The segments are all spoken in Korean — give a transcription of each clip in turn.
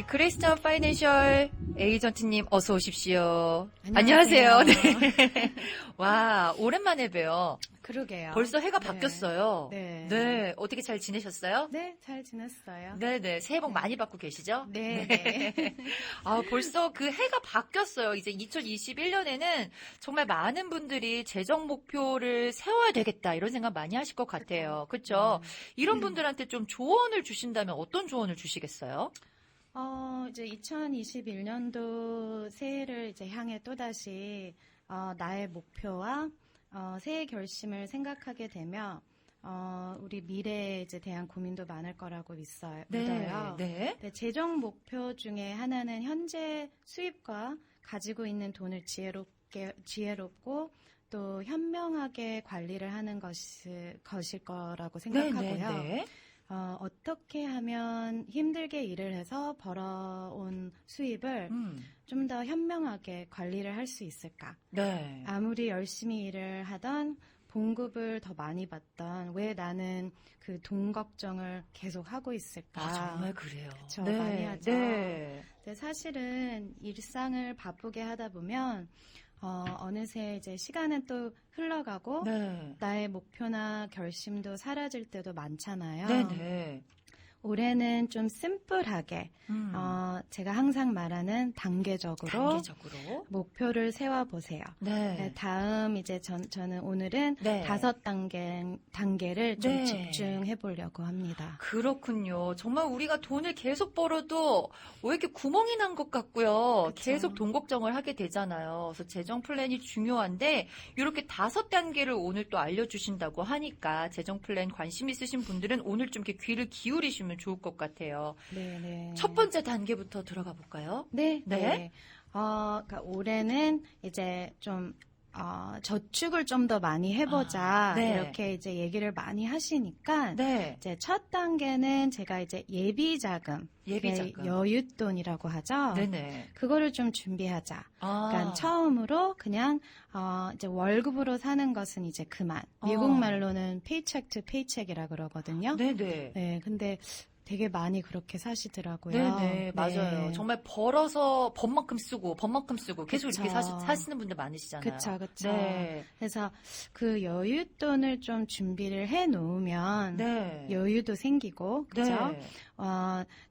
그레이스타운 파이낸셜 에이전트님 어서 오십시오. 안녕하세요. 네. 와, 오랜만에 봬요. 그러게요. 벌써 해가 네. 바뀌었어요. 네. 네. 어떻게 잘 지내셨어요? 네, 잘 지냈어요. 네네. 새해 복 많이 받고 계시죠? 네. 아, 벌써 그 해가 바뀌었어요. 이제 2021년에는 정말 많은 분들이 재정 목표를 세워야 되겠다 이런 생각 많이 하실 것 같아요. 그렇죠? 이런 분들한테 좀 조언을 주신다면 어떤 조언을 주시겠어요? 이제 2021년도 새해를 이제 향해 또다시 나의 목표와 새해 결심을 생각하게 되면 우리 미래에 이제 대한 고민도 많을 거라고 믿어요. 네. 네, 재정 목표 중에 하나는 현재 수입과 가지고 있는 돈을 지혜롭고 또 현명하게 관리를 하는 것일 거라고 생각하고요. 네. 어떻게 하면 힘들게 일을 해서 벌어온 수입을 좀 더 현명하게 관리를 할 수 있을까? 네. 아무리 열심히 일을 하던 봉급을 더 많이 받던 왜 나는 그 돈 걱정을 계속 하고 있을까? 아, 정말 그래요. 그쵸, 많이 하죠. 네. 근데 사실은 일상을 바쁘게 하다 보면 어느새 이제 시간은 또 흘러가고 네. 나의 목표나 결심도 사라질 때도 많잖아요. 네네. 올해는 좀 심플하게 제가 항상 말하는 단계적으로 목표를 세워보세요. 네. 다음 이제 저는 오늘은 네. 5단계를 좀 네. 집중해 보려고 합니다. 그렇군요. 정말 우리가 돈을 계속 벌어도 왜 이렇게 구멍이 난 것 같고요. 그쵸. 계속 돈 걱정을 하게 되잖아요. 그래서 재정 플랜이 중요한데 이렇게 5단계를 오늘 또 알려주신다고 하니까 재정 플랜 관심 있으신 분들은 오늘 좀 이렇게 귀를 기울이시면 좋을 것 같아요. 네. 첫 번째 단계부터 들어가 볼까요? 네. 네. 그러니까 올해는 이제 좀 저축을 좀 더 많이 해보자 네. 이렇게 이제 얘기를 많이 하시니까 네. 이제 첫 단계는 제가 이제 예비자금, 여윳돈이라고 하죠. 네네. 그거를 좀 준비하자. 그러니까 처음으로 그냥 이제 월급으로 사는 것은 이제 그만. 미국 말로는 paycheck to paycheck이라 그러거든요. 네네. 네, 근데 되게 많이 그렇게 사시더라고요. 네네, 맞아요. 네. 정말 벌어서 법만큼 쓰고 계속 그쵸. 이렇게 사시는 분들 많으시잖아요. 그쵸. 네. 그래서 그 여윳돈을 좀 준비를 해 놓으면 네. 여유도 생기고, 그죠? 네.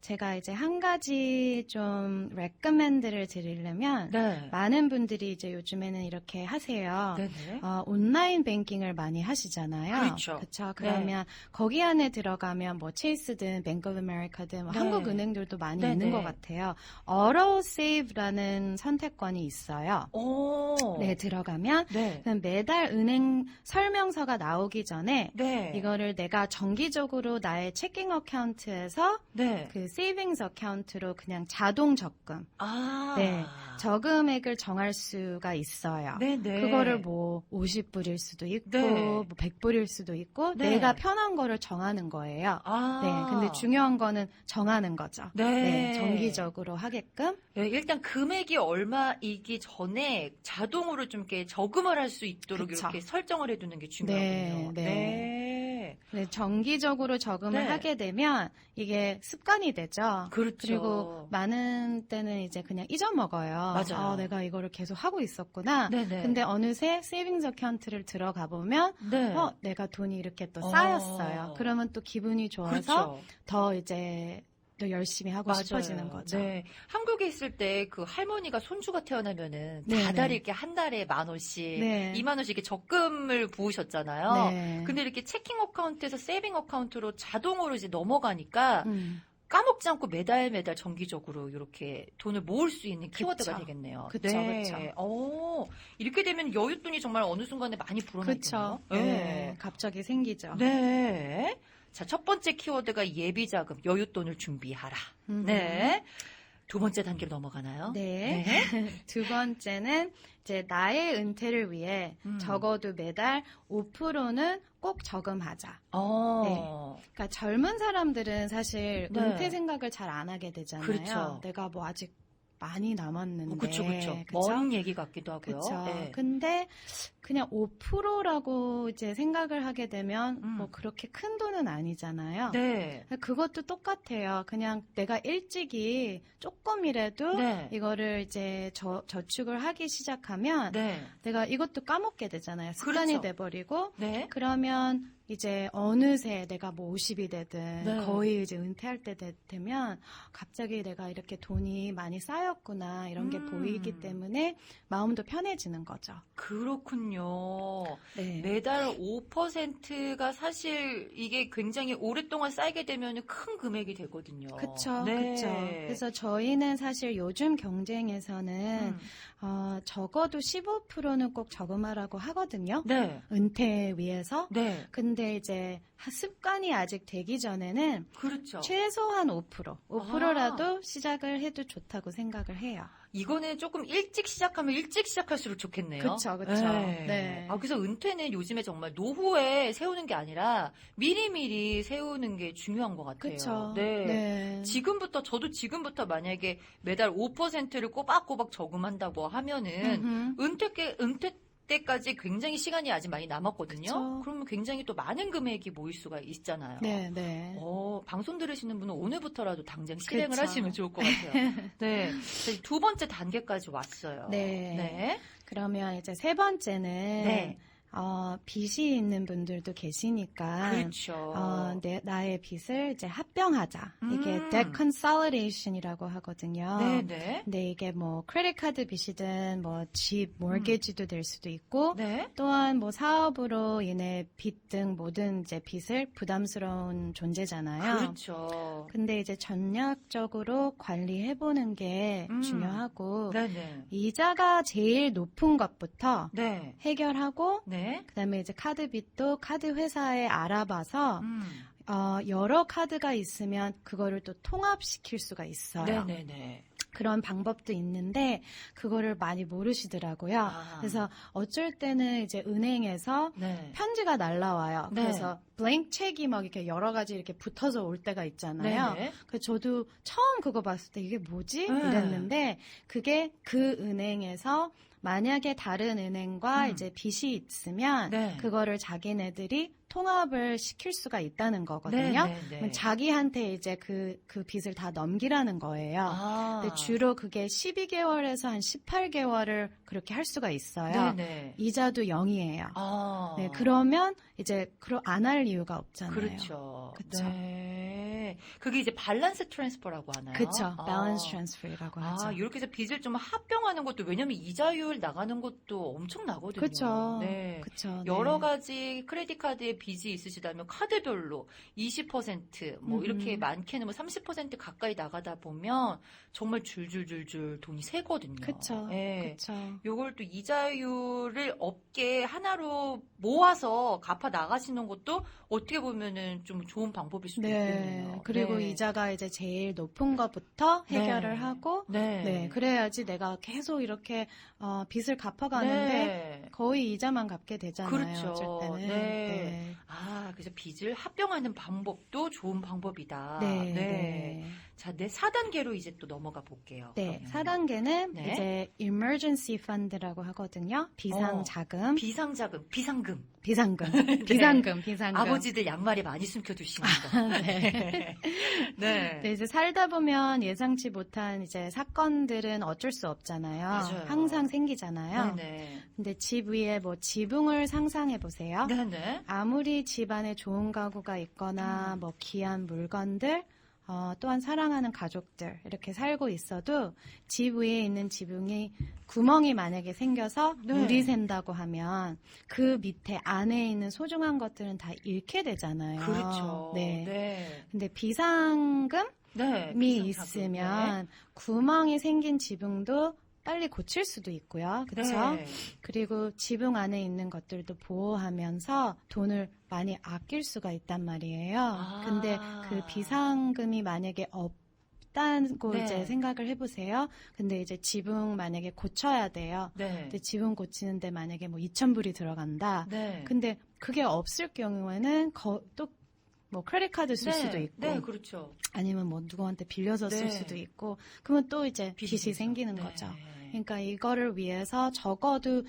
제가 이제 한 가지 좀 레커멘드를 드리려면 네. 많은 분들이 이제 요즘에는 이렇게 하세요. 네네. 온라인 뱅킹을 많이 하시잖아요. 그렇죠. 그러면 거기 안에 들어가면 뭐 체이스든 뱅크 오브 아메리카든 뭐 네. 한국 은행들도 많이 네네. 있는 것 같아요. auto save라는 선택권이 있어요. 오. 네, 들어가면 네. 그럼 매달 은행 설명서가 나오기 전에 네. 이거를 내가 정기적으로 나의 체킹 어카운트에서 네. 그 세이빙스 어카운트로 그냥 자동 적금. 아. 네. 저금액을 정할 수가 있어요. 네네. 그거를 뭐 50불일 수도 있고 네. 뭐 100불일 수도 있고 네. 내가 편한 거를 정하는 거예요. 아. 네. 근데 중요한 거는 정하는 거죠. 네. 정기적으로 하게끔. 네, 일단 금액이 얼마이기 전에 자동으로 좀 이렇게 저금을 할 수 있도록 그쵸. 이렇게 설정을 해두는 게 중요하군요. 네. 정기적으로 저금을 네. 하게 되면 이게 습관이 되죠. 그렇죠. 그리고 많은 때는 이제 그냥 잊어먹어요. 맞아요. 내가 이거를 계속 하고 있었구나. 네네. 근데 어느새 세이빙스 어카운트를 들어가 보면 네. 내가 돈이 이렇게 또 쌓였어요. 그러면 또 기분이 좋아서 그렇죠. 더 이제 또 열심히 하고 맞아요. 싶어지는 거죠. 네. 한국에 있을 때 그 할머니가 손주가 태어나면은 네네. 다달이 이렇게 한 달에 10,000원씩, 네. 20,000원씩 이렇게 적금을 부으셨잖아요. 네. 근데 이렇게 체킹 어카운트에서 세이빙 어카운트로 자동으로 이제 넘어가니까 음. 까먹지 않고 매달 정기적으로 이렇게 돈을 모을 수 있는 키워드가 그쵸. 되겠네요. 그쵸. 이렇게 되면 여윳돈이 정말 어느 순간에 많이 불어나겠네요. 그렇죠. 네. 갑자기 생기죠. 네. 자, 첫 번째 키워드가 예비자금, 여윳돈을 준비하라. 네. 두 번째 단계로 넘어가나요? 네. 두 번째는 이제 나의 은퇴를 위해 적어도 매달 5%는 꼭 저금하자. 네. 그러니까 젊은 사람들은 사실 네. 은퇴 생각을 잘 안 하게 되잖아요. 그렇죠. 내가 뭐 아직 많이 남았는데. 그쵸. 그쵸? 먼 얘기 같기도 하고요. 그쵸. 네. 근데 그냥 5%라고 이제 생각을 하게 되면 뭐 그렇게 큰 돈은 아니잖아요. 네. 그것도 똑같아요. 그냥 내가 일찍이 조금이라도 네. 이거를 이제 저축을 하기 시작하면 네. 내가 이것도 까먹게 되잖아요. 습관이 그렇죠. 돼버리고 네. 그러면 이제 어느새 내가 뭐 50이 되든 네. 거의 이제 은퇴할 때 되면 갑자기 내가 이렇게 돈이 많이 쌓였구나 이런 게 보이기 때문에 마음도 편해지는 거죠. 그렇군요. 네. 매달 5%가 사실 이게 굉장히 오랫동안 쌓이게 되면 큰 금액이 되거든요. 그쵸, 네. 그쵸. 그래서 저희는 사실 요즘 경쟁에서는 적어도 15%는 꼭 저금하라고 하거든요. 네. 은퇴 위해서. 네. 근데 이제 습관이 아직 되기 전에는 그렇죠. 최소한 5%라도 시작을 해도 좋다고 생각을 해요. 이거는 조금 일찍 시작하면 일찍 시작할수록 좋겠네요. 그쵸. 네. 네. 그래서 은퇴는 요즘에 정말 노후에 세우는 게 아니라 미리미리 세우는 게 중요한 것 같아요. 그쵸. 네. 네. 저도 지금부터 만약에 매달 5%를 꼬박꼬박 저금한다고 하면은 은퇴 때까지 굉장히 시간이 아직 많이 남았거든요. 그쵸. 그러면 굉장히 또 많은 금액이 모일 수가 있잖아요. 네, 네. 방송 들으시는 분은 오늘부터라도 당장 실행을 그쵸. 하시면 좋을 것 같아요. 네. 저희 두 번째 단계까지 왔어요. 네. 네. 그러면 이제 세 번째는 네. 빚이 있는 분들도 계시니까 그렇죠. 나의 빚을 이제 합병하자. 이게 debt consolidation이라고 하거든요. 네네. 근데 이게 뭐 크레딧 카드 빚이든 뭐 집, mortgage도 될 수도 있고 네. 또한 뭐 사업으로 인해 빚 등 모든 이제 빚을 부담스러운 존재잖아요. 그렇죠. 근데 이제 전략적으로 관리해보는 게 중요하고 네네. 이자가 제일 높은 것부터 네. 해결하고 네. 그다음에 이제 카드 빚도 카드 회사에 알아봐서 여러 카드가 있으면 그거를 또 통합시킬 수가 있어요. 네네네. 그런 방법도 있는데 그거를 많이 모르시더라고요. 그래서 어쩔 때는 이제 은행에서 네. 편지가 날라와요. 네. 그래서 블랭크 책이 막 이렇게 여러 가지 이렇게 붙어서 올 때가 있잖아요. 네네. 그래서 저도 처음 그거 봤을 때 이게 뭐지? 이랬는데 그게 그 은행에서 만약에 다른 은행과 이제 빚이 있으면 네. 그거를 자기네들이 통합을 시킬 수가 있다는 거거든요. 네. 그럼 자기한테 이제 그 빚을 다 넘기라는 거예요. 근데 주로 그게 12개월에서 한 18개월을 그렇게 할 수가 있어요. 네네. 이자도 0이에요. 네. 그러면 이제 안 할 이유가 없잖아요. 그렇죠. 그쵸. 네. 그게 이제 밸런스 트랜스퍼라고 하나요? 그렇죠. 밸런스 트랜스퍼라고 하죠. 이렇게 해서 빚을 좀 합병하는 것도 왜냐면 이자율 나가는 것도 엄청 나거든요. 그렇죠. 네. 그렇죠. 여러 가지 크레딧 카드에 빚이 있으시다면 카드별로 20% 이렇게 많게는 30% 가까이 나가다 보면 정말 줄줄줄줄 돈이 새거든요. 그렇죠. 네. 그렇죠. 요걸 또 이자율을 없게 하나로 모아서 갚아 나가시는 것도 어떻게 보면은 좀 좋은 방법일 수도 있겠네요. 그리고 네. 이자가 이제 제일 높은 것부터 해결을 네. 하고, 네. 그래야지 내가 계속 이렇게 빚을 갚아가는데 네. 거의 이자만 갚게 되잖아요. 그렇죠. 어쩔 때는. 네. 그래서 빚을 합병하는 방법도 좋은 방법이다. 자, 4단계로 이제 또 넘어가 볼게요. 네, 그러면요. 4단계는 네. 이제 emergency fund라고 하거든요. 비상자금. 비상자금, 비상금. 비상금. 네. 비상금. 아버지들 양말에 많이 숨겨두시는 거. 네. 네. 네, 이제 살다 보면 예상치 못한 이제 사건들은 어쩔 수 없잖아요. 맞아요. 항상 생기잖아요. 네네. 근데 집 위에 뭐 지붕을 상상해 보세요. 네네. 아무리 집안에 좋은 가구가 있거나 뭐 귀한 물건들, 또한 사랑하는 가족들 이렇게 살고 있어도 집 위에 있는 지붕이 구멍이 만약에 생겨서 네. 물이 샌다고 하면 그 밑에 안에 있는 소중한 것들은 다 잃게 되잖아요. 그렇죠. 네. 네. 근데 비상금이 네. 있으면 구멍이 생긴 지붕도 빨리 고칠 수도 있고요. 그렇죠? 네. 그리고 지붕 안에 있는 것들도 보호하면서 돈을 많이 아낄 수가 있단 말이에요. 근데 그 비상금이 만약에 없다고 네. 이제 생각을 해보세요. 근데 이제 지붕 만약에 고쳐야 돼요. 네. 근데 지붕 고치는데 만약에 뭐 2,000불이 들어간다. 네. 근데 그게 없을 경우에는 또 뭐 크레딧 카드 쓸 네. 수도 있고 네, 그렇죠. 아니면 뭐 누구한테 빌려서 쓸 네. 수도 있고 그러면 또 이제 빚이 빚이 생기는 네. 거죠. 그러니까 이거를 위해서 적어도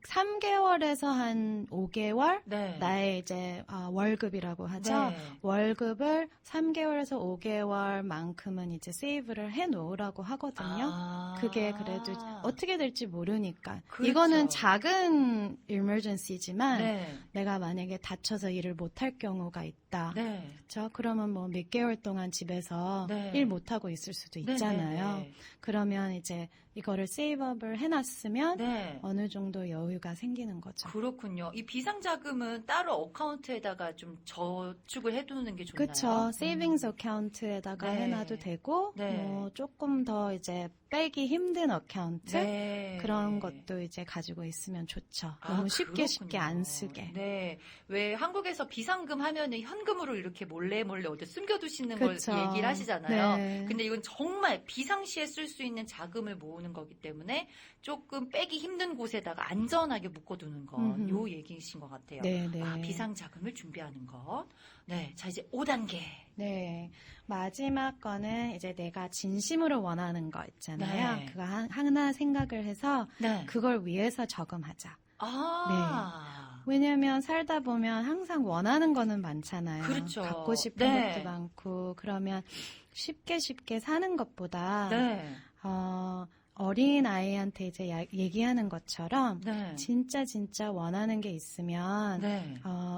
3개월에서 한 5개월 네. 나의 이제 월급이라고 하죠. 네. 월급을 3개월에서 5개월만큼은 이제 세이브를 해 놓으라고 하거든요. 아. 그게 그래도 어떻게 될지 모르니까. 그렇죠. 이거는 작은 emergency지만 네. 내가 만약에 다쳐서 일을 못할 경우가 있다. 네. 그렇죠? 그러면 뭐 몇 개월 동안 집에서 네. 일 못하고 있을 수도 있잖아요. 네. 그러면 이제 이거를 세이브업을 해놨으면 네. 어느 정도 여유가 생기는 거죠. 그렇군요. 이 비상자금은 따로 어카운트에다가 좀 저축을 해두는 게 좋나요? 그렇죠. 세이빙스 어카운트에다가 네. 해놔도 되고 네. 뭐 조금 더 이제 빼기 힘든 어카운트 네. 그런 것도 이제 가지고 있으면 좋죠. 아, 너무 쉽게 그렇군요. 안 쓰게. 네. 왜 한국에서 비상금 하면은 현금으로 이렇게 몰래 어디 숨겨두시는 그쵸. 걸 얘기를 하시잖아요. 네. 근데 이건 정말 비상시에 쓸 수 있는 자금을 모으는 거기 때문에 조금 빼기 힘든 곳에다가 안전하게 묶어두는 건 음흠. 요 얘기이신 것 같아요. 네, 네. 아, 비상자금을 준비하는 것. 네. 자, 이제 5단계. 네. 마지막 거는 이제 내가 진심으로 원하는 거 있잖아요. 네. 그거 하나 생각을 해서 네. 그걸 위해서 저금하자. 아. 왜냐면 살다 보면 항상 원하는 거는 많잖아요. 그렇죠. 갖고 싶은 네. 것도 많고 그러면 쉽게 사는 것보다 네. 어린 아이한테 이제 얘기하는 것처럼 네. 진짜 원하는 게 있으면 네.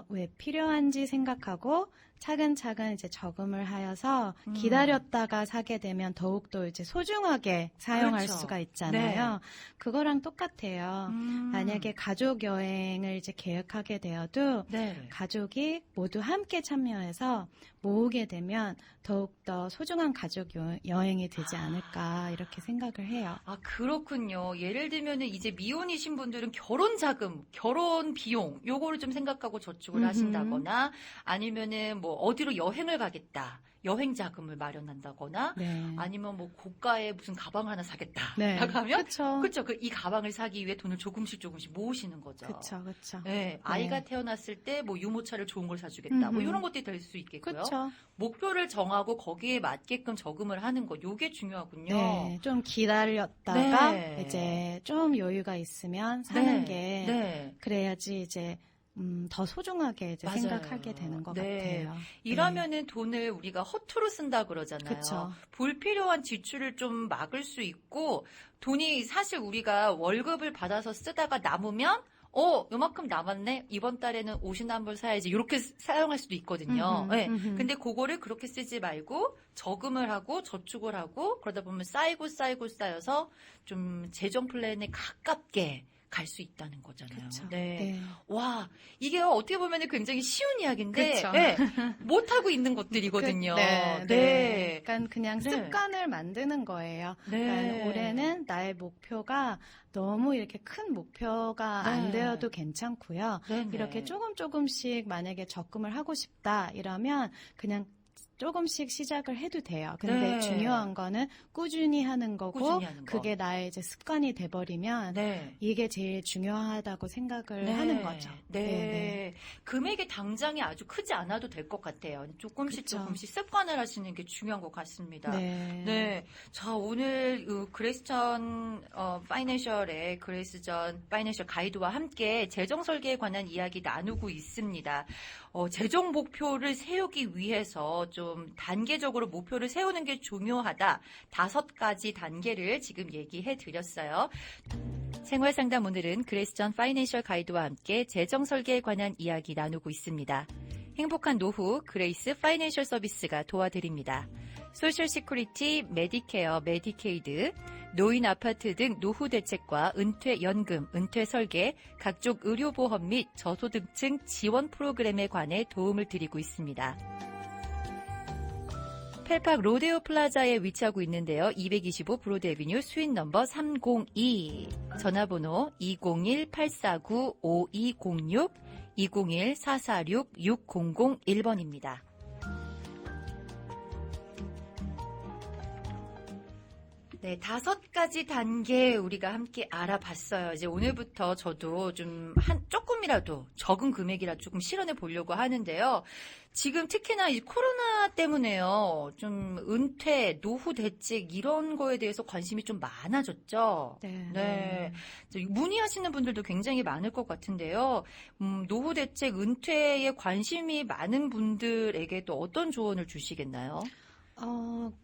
왜 필요한지 생각하고 차근차근 이제 저금을 하여서 음. 기다렸다가 사게 되면 더욱더 이제 소중하게 사용할 그렇죠. 수가 있잖아요. 네. 그거랑 똑같아요. 만약에 가족 여행을 이제 계획하게 되어도 네. 가족이 모두 함께 참여해서 모으게 되면 더욱더 소중한 가족 여행이 되지 않을까 이렇게 생각을 해요. 아, 그렇군요. 예를 들면은 이제 미혼이신 분들은 결혼 자금, 결혼 비용, 요거를 좀 생각하고 저축을 음흠. 하신다거나 아니면은 뭐 어디로 여행을 가겠다. 여행 자금을 마련한다거나 네. 아니면 뭐 고가의 무슨 가방 하나 사겠다. 네. 라고 하면 그렇죠. 그렇죠. 이 가방을 사기 위해 돈을 조금씩 모으시는 거죠. 그렇죠. 네, 아이가 태어났을 때 뭐 유모차를 좋은 걸 사주겠다. 뭐 음흠. 이런 것들이 될 수 있겠고요. 그렇죠. 목표를 정하고 거기에 맞게끔 저금을 하는 거, 요게 중요하군요. 네, 좀 기다렸다가 네. 이제 좀 여유가 있으면 사는 네. 게 네. 그래야지 이제 더 소중하게 이제 맞아요. 생각하게 되는 것 네. 같아요. 이러면은 돈을 우리가 허투루 쓴다 그러잖아요. 그쵸. 불필요한 지출을 좀 막을 수 있고 돈이 사실 우리가 월급을 받아서 쓰다가 남으면 요만큼 남았네. 이번 달에는 옷이나 한 벌 사야지. 이렇게 사용할 수도 있거든요. 네. 근데 그거를 그렇게 쓰지 말고 저금을 하고 저축을 하고 그러다 보면 쌓여서 좀 재정 플랜에 가깝게 갈 수 있다는 거잖아요. 그쵸. 네. 네. 와, 이게 어떻게 보면 굉장히 쉬운 이야기인데 그쵸. 네, 못하고 있는 것들이거든요. 네. 그러니까 그냥 네. 습관을 만드는 거예요. 네. 그러니까 올해는 나의 목표가 너무 이렇게 큰 목표가 안 네. 되어도 괜찮고요. 네네. 이렇게 조금씩 만약에 적금을 하고 싶다 이러면 그냥 조금씩 시작을 해도 돼요. 근데 네. 중요한 거는 꾸준히 하는 거고 꾸준히 하는 거. 그게 나의 이제 습관이 돼버리면 네. 이게 제일 중요하다고 생각을 네. 하는 거죠. 네. 금액이 당장이 아주 크지 않아도 될 것 같아요. 조금씩 그쵸. 습관을 하시는 게 중요한 것 같습니다. 네. 네. 자, 오늘 그레이스전 파이낸셜의 그레이스전 파이낸셜 가이드와 함께 재정 설계에 관한 이야기 나누고 있습니다. 재정 목표를 세우기 위해서 좀 단계적으로 목표를 세우는 게 중요하다. 5가지 단계를 지금 얘기해 드렸어요. 생활상담 오늘은 그레이스전 파이낸셜 가이드와 함께 재정 설계에 관한 이야기 나누고 있습니다. 행복한 노후 그레이스 파이낸셜 서비스가 도와드립니다. 소셜 시큐리티, 메디케어, 메디케이드, 노인 아파트 등 노후 대책과 은퇴 연금, 은퇴 설계, 각종 의료보험 및 저소득층 지원 프로그램에 관해 도움을 드리고 있습니다. 펠팍 로데오 플라자에 위치하고 있는데요. 225 브로드 애비뉴 스윗 넘버 302. 전화번호 201-849-5206, 201-446-6001번입니다. 네, 5가지 단계 우리가 함께 알아봤어요. 이제 오늘부터 저도 좀 조금이라도 적은 금액이라 조금 실현해 보려고 하는데요. 지금 특히나 이 코로나 때문에요. 좀 은퇴, 노후 대책 이런 거에 대해서 관심이 좀 많아졌죠. 네. 네. 문의하시는 분들도 굉장히 많을 것 같은데요. 노후 대책, 은퇴에 관심이 많은 분들에게 또 어떤 조언을 주시겠나요?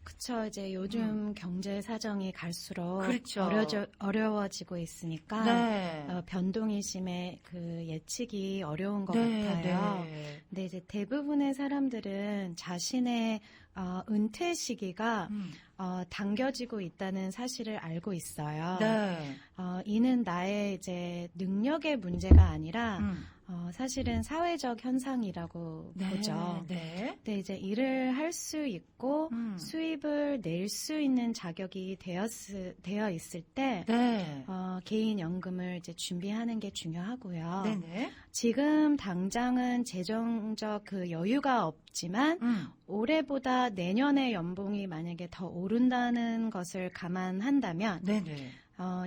그쵸. 이제 요즘 경제 사정이 갈수록 그렇죠. 어려워지고 있으니까 네. 변동이 심해 그 예측이 어려운 것 네, 같아요. 네. 근데 이제 대부분의 사람들은 자신의 은퇴 시기가 당겨지고 있다는 사실을 알고 있어요. 네. 이는 나의 이제 능력의 문제가 아니라 사실은 사회적 현상이라고 네. 보죠. 네. 근데 이제 일을 할 수 있고 수입을 낼 수 있는 자격이 되어 있을 때 네. 개인 연금을 이제 준비하는 게 중요하고요. 네네. 지금 당장은 재정적 그 여유가 없지만 올해보다 내년에 연봉이 만약에 더 오른다는 것을 감안한다면 네네.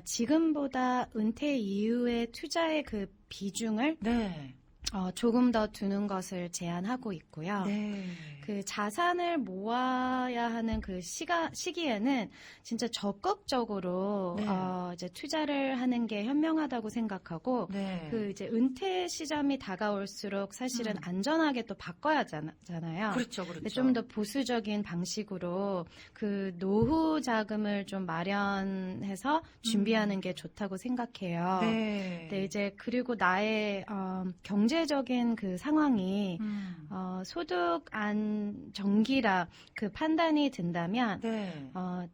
지금보다 은퇴 이후의 투자의 그 비중을 네. 조금 더 두는 것을 제안하고 있고요. 네. 그 자산을 모아야 하는 그 시기에는 진짜 적극적으로 네. 이제 투자를 하는 게 현명하다고 생각하고 네. 그 이제 은퇴 시점이 다가올수록 사실은 안전하게 또 바꿔야 하잖아요. 그렇죠, 그렇죠. 좀 더 보수적인 방식으로 그 노후 자금을 좀 마련해서 준비하는 게 좋다고 생각해요. 네. 네, 이제 그리고 나의 경제적인 그 상황이 소득 안정기라 그 판단이 든다면 네.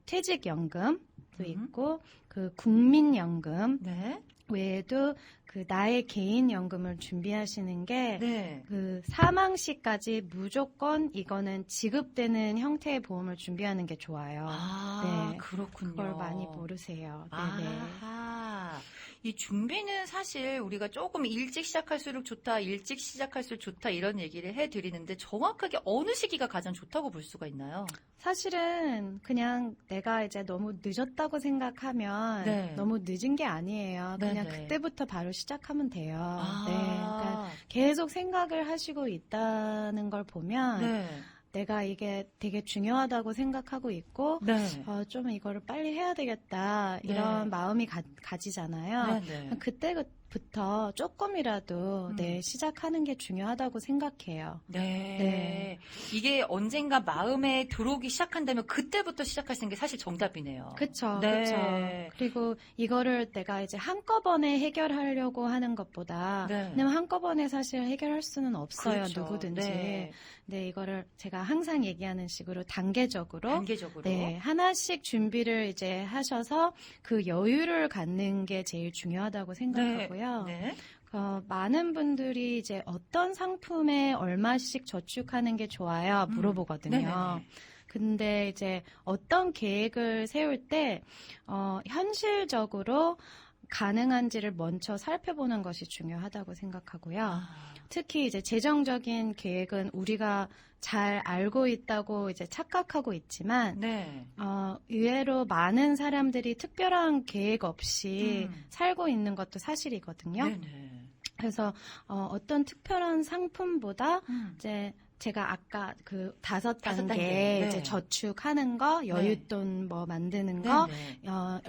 퇴직연금도 있고 그 국민연금 네. 외에도 그 나의 개인 연금을 준비하시는 게 네. 그 사망 시까지 무조건 이거는 지급되는 형태의 보험을 준비하는 게 좋아요. 아, 네. 그렇군요. 그걸 많이 모르세요. 네네. 아, 이 준비는 사실 우리가 조금 일찍 시작할수록 좋다, 일찍 시작할수록 좋다 이런 얘기를 해드리는데 정확하게 어느 시기가 가장 좋다고 볼 수가 있나요? 사실은 그냥 내가 이제 너무 늦었다고 생각하면 네. 너무 늦은 게 아니에요. 그냥 네네. 그때부터 바로 시작하면 돼요. 아, 네. 그러니까 계속 생각을 하시고 있다는 걸 보면 네. 내가 이게 되게 중요하다고 생각하고 있고 네. 좀 이거를 빨리 해야 되겠다 이런 네. 마음이 가지잖아요. 네. 그때부터 조금이라도 시작하는 게 중요하다고 생각해요. 네. 네. 이게 언젠가 마음에 들어오기 시작한다면 그때부터 시작하시는 게 사실 정답이네요. 그쵸, 네. 그쵸. 그리고 이거를 내가 이제 한꺼번에 해결하려고 하는 것보다, 네. 왜냐면 한꺼번에 사실 해결할 수는 없어요, 그렇죠. 누구든지. 네. 네, 이거를 제가 항상 얘기하는 식으로 단계적으로, 단계적으로. 네, 하나씩 준비를 이제 하셔서 그 여유를 갖는 게 제일 중요하다고 생각하고요. 네. 많은 분들이 이제 어떤 상품에 얼마씩 저축하는 게 좋아요? 물어보거든요. 네네네. 근데 이제 어떤 계획을 세울 때, 현실적으로 가능한지를 먼저 살펴보는 것이 중요하다고 생각하고요. 특히 이제 재정적인 계획은 우리가 잘 알고 있다고 이제 착각하고 있지만, 네. 의외로 많은 사람들이 특별한 계획 없이 살고 있는 것도 사실이거든요. 네네. 그래서 어떤 특별한 상품보다 이제 제가 아까 그 5단계 네. 이제 저축하는 거, 여윳돈 뭐 만드는 거,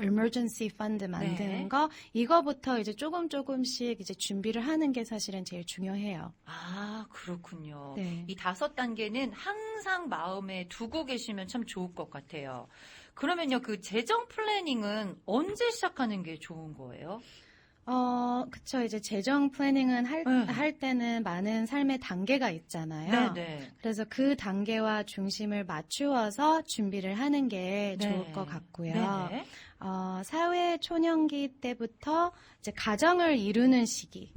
emergency fund 만드는 네. 거, 이거부터 이제 조금씩 이제 준비를 하는 게 사실은 제일 중요해요. 아, 그렇군요. 네. 이 5단계는 항상 마음에 두고 계시면 참 좋을 것 같아요. 그러면요, 그 재정 플래닝은 언제 시작하는 게 좋은 거예요? 그쵸. 이제 재정 플래닝은 할 때는 많은 삶의 단계가 있잖아요. 네네. 그래서 그 단계와 중심을 맞추어서 준비를 하는 게 좋을 것 같고요. 네네. 사회 초년기 때부터 이제 가정을 이루는 시기,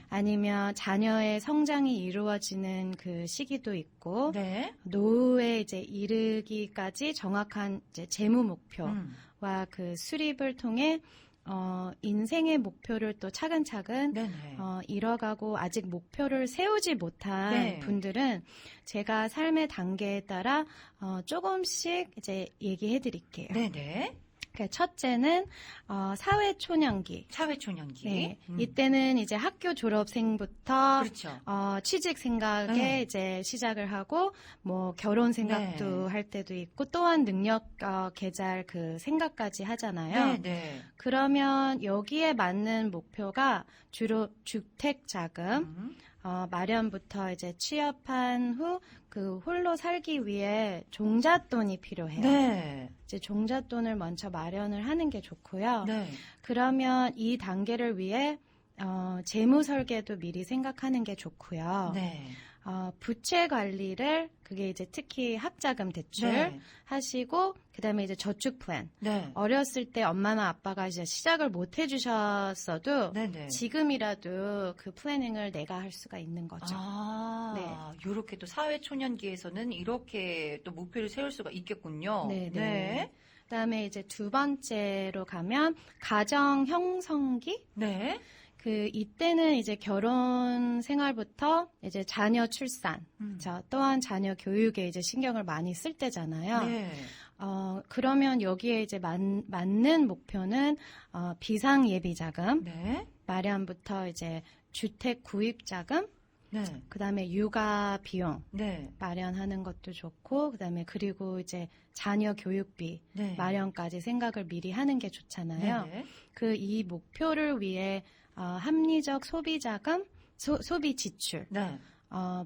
아니면 자녀의 성장이 이루어지는 그 시기도 있고, 네. 노후에 이제 이르기까지 정확한 이제 재무 목표와 그 수립을 통해 인생의 목표를 또 차근차근 네네. 이뤄가고 아직 목표를 세우지 못한 네. 분들은 제가 삶의 단계에 따라 조금씩 이제 얘기해 드릴게요. 네네. 첫째는 사회초년기. 사회초년기. 네, 이때는 이제 학교 졸업생부터 그렇죠. 취직 생각에 네. 이제 시작을 하고 뭐 결혼 생각도 네. 할 때도 있고 또한 능력 개발 그 생각까지 하잖아요. 네, 네. 그러면 여기에 맞는 목표가 주로 주택 자금, 마련부터 이제 취업한 후 그 홀로 살기 위해 종잣돈이 필요해요. 네. 이제 종잣돈을 먼저 마련을 하는 게 좋고요. 네. 그러면 이 단계를 위해 재무 설계도 미리 생각하는 게 좋고요. 네. 부채 관리를 그게 이제 특히 학자금 대출 네. 하시고 그다음에 이제 저축 플랜. 네. 어렸을 때 엄마나 아빠가 이제 시작을 못 해주셨어도 네, 네. 지금이라도 그 플래닝을 내가 할 수가 있는 거죠. 요렇게 또 사회초년기에서는 이렇게 또 목표를 세울 수가 있겠군요. 네, 네. 그다음에 이제 두 번째로 가면 가정 형성기. 네. 이때는 이제 결혼 생활부터 이제 자녀 출산, 또한 자녀 교육에 이제 신경을 많이 쓸 때잖아요. 네. 그러면 여기에 이제 맞는 목표는 비상 예비 자금, 네. 마련부터 이제 주택 구입 자금, 네. 그다음에 육아 비용 네. 마련하는 것도 좋고, 그다음에 그리고 이제 자녀 교육비 네. 마련까지 생각을 미리 하는 게 좋잖아요. 네. 이 목표를 위해 합리적 소비 자금, 소비 지출, 네.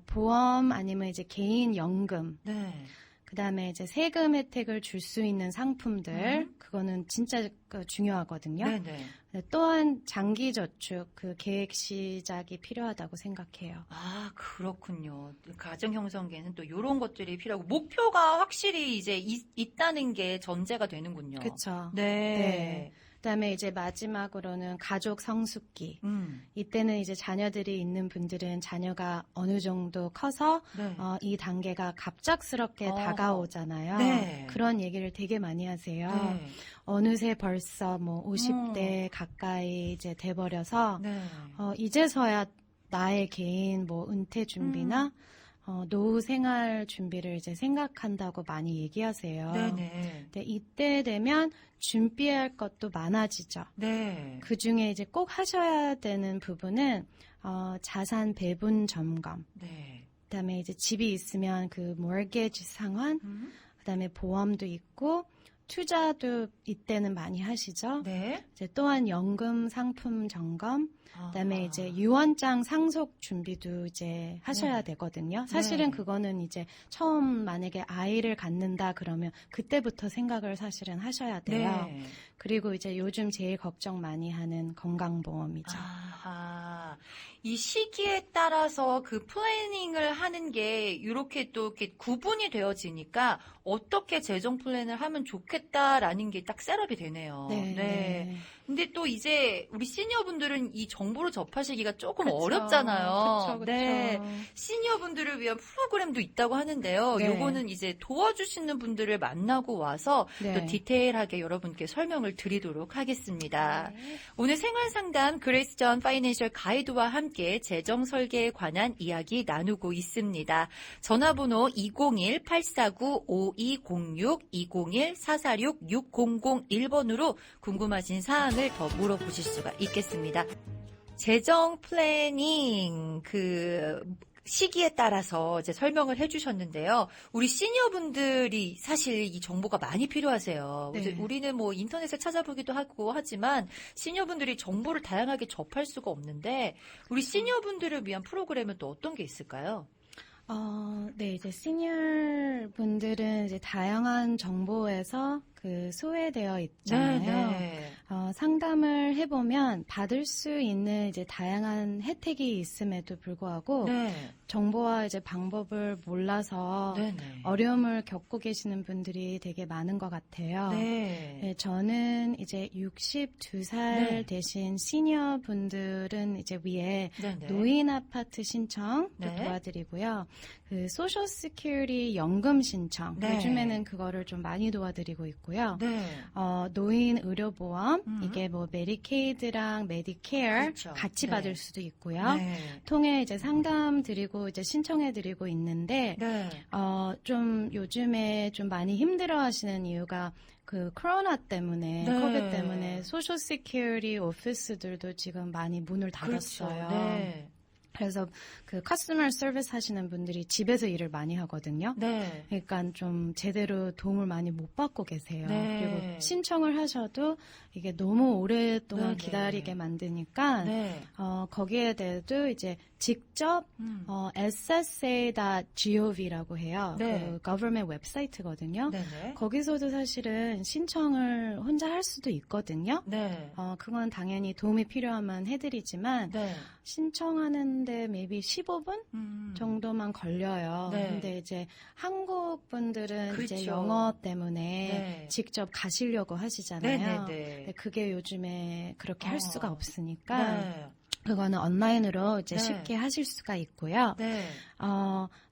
보험 아니면 이제 개인 연금, 네. 그다음에 이제 세금 혜택을 줄 수 있는 상품들, 그거는 진짜 중요하거든요. 네. 네. 또한 장기 저축 그 계획 시작이 필요하다고 생각해요. 그렇군요. 가정 형성기에는 또 이런 것들이 필요하고 목표가 확실히 이제 있다는 게 전제가 되는군요. 그렇죠. 네. 그다음에 이제 마지막으로는 가족 성숙기. 이때는 이제 자녀들이 있는 분들은 자녀가 어느 정도 커서 네. 이 단계가 갑작스럽게 다가오잖아요. 네. 그런 얘기를 되게 많이 하세요. 네. 어느새 벌써 뭐 50대 가까이 이제 돼버려서 네. 이제서야 나의 개인 뭐 은퇴 준비나 노후 생활 준비를 이제 생각한다고 많이 얘기하세요. 네네. 근데 이때 되면 준비해야 할 것도 많아지죠. 네. 그 중에 이제 꼭 하셔야 되는 부분은 자산 배분 점검. 네. 그다음에 이제 집이 있으면 그 mortgage 상환, 그다음에 보험도 있고 투자도 이때는 많이 하시죠. 네. 이제 또한 연금 상품 점검. 그다음에 이제 유언장 상속 준비도 이제 하셔야 네. 되거든요. 사실은 네. 그거는 이제 처음 만약에 아이를 갖는다 그러면 그때부터 생각을 사실은 하셔야 돼요. 네. 그리고 이제 요즘 제일 걱정 많이 하는 건강보험이죠. 이 시기에 따라서 그 플래닝을 하는 게 이렇게 또 이렇게 구분이 되어지니까 어떻게 재정 플랜을 하면 좋겠다라는 게 딱 셋업이 되네요. 네. 근데 또 이제 우리 시니어분들은 이 정보를 접하시기가 조금 그쵸. 어렵잖아요. 그쵸. 네. 시니어분들을 위한 프로그램도 있다고 하는데요. 네. 요거는 이제 도와주시는 분들을 만나고 와서 네. 또 디테일하게 여러분께 설명을 드리도록 하겠습니다. 네. 오늘 생활상담 그레이스 존 파이낸셜 가이드와 함께 재정 설계에 관한 이야기 나누고 있습니다. 전화번호 201-849-5206, 201-446-6001번으로 궁금하신 사항을 더 물어보실 수가 있겠습니다. 재정 플래닝 시기에 따라서 이제 설명을 해주셨는데요. 우리 시니어분들이 사실 이 정보가 많이 필요하세요. 네. 우리는 뭐 인터넷에 찾아보기도 하고 하지만 시니어분들이 정보를 다양하게 접할 수가 없는데 우리 시니어분들을 위한 프로그램은 또 어떤 게 있을까요? 네, 이제 시니어 분들은 이제 다양한 정보에서 소외되어 있잖아요. 네. 상담을 해보면 받을 수 있는 이제 다양한 혜택이 있음에도 불구하고 네. 정보와 이제 방법을 몰라서 네. 어려움을 겪고 계시는 분들이 되게 많은 것 같아요. 네. 네, 저는 이제 62살 네. 되신 시니어 분들은 이제 위에 네. 노인 아파트 신청도 네. 도와드리고요. 소셜 시큐리티 연금 신청 네. 요즘에는 그거를 좀 많이 도와드리고 있고요. 네. 노인 의료보험 이게 뭐 메디케이드랑 메디케어 그렇죠. 같이 네. 받을 수도 있고요. 네. 통해 이제 상담 드리고 이제 신청해 드리고 있는데 네. 좀 요즘에 좀 많이 힘들어 하시는 이유가 그 코로나 때문에, 네. 코비드 때문에 소셜 시큐리티 오피스들도 지금 많이 문을 닫았어요. 그렇죠. 네. 그래서 그 커스터머 서비스 하시는 분들이 집에서 일을 많이 하거든요. 네. 그러니까 좀 제대로 도움을 많이 못 받고 계세요. 네. 그리고 신청을 하셔도 이게 너무 오랫동안 네, 기다리게 네. 만드니까 네. 거기에 대해도 이제 직접 ssa.gov라고 해요. 네. 그 government 웹사이트거든요. 네네. 거기서도 사실은 신청을 혼자 할 수도 있거든요. 네. 그건 당연히 도움이 필요하면 해드리지만 네. 신청하는데 maybe 15분 정도만 걸려요. 네. 근데 이제 한국 분들은 이제 그렇죠. 영어 때문에 네. 직접 가시려고 하시잖아요. 네네네. 근데 그게 요즘에 그렇게 할 수가 없으니까 네. 그거는 온라인으로 이제 네. 쉽게 하실 수가 있고요. 네.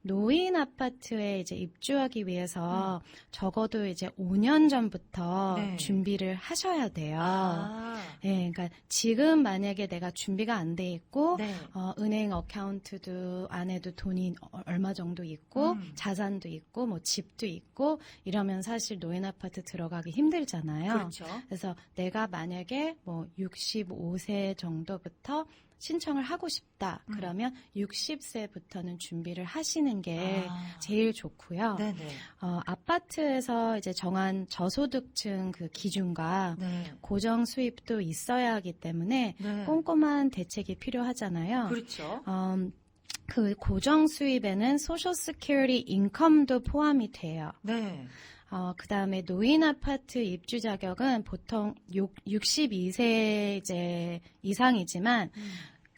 노인 아파트에 이제 입주하기 위해서 적어도 이제 5년 전부터 네. 준비를 하셔야 돼요. 아. 네, 그러니까 지금 만약에 내가 준비가 안 돼 있고 네. 은행 어카운트도 안에도 돈이 얼마 정도 있고 자산도 있고 뭐 집도 있고 이러면 사실 노인 아파트 들어가기 힘들잖아요. 그렇죠. 그래서 내가 만약에 뭐 65세 정도부터 신청을 하고 싶다. 그러면 60세부터는 준비를 하시는 게 제일 좋고요. 네네. 아파트에서 이제 정한 저소득층 그 기준과 네. 고정 수입도 있어야 하기 때문에 네. 꼼꼼한 대책이 필요하잖아요. 그렇죠. 그 고정 수입에는 소셜 시큐리티 인컴도 포함이 돼요. 네. 그 다음에 노인 아파트 입주 자격은 보통 62세 이제 이상이지만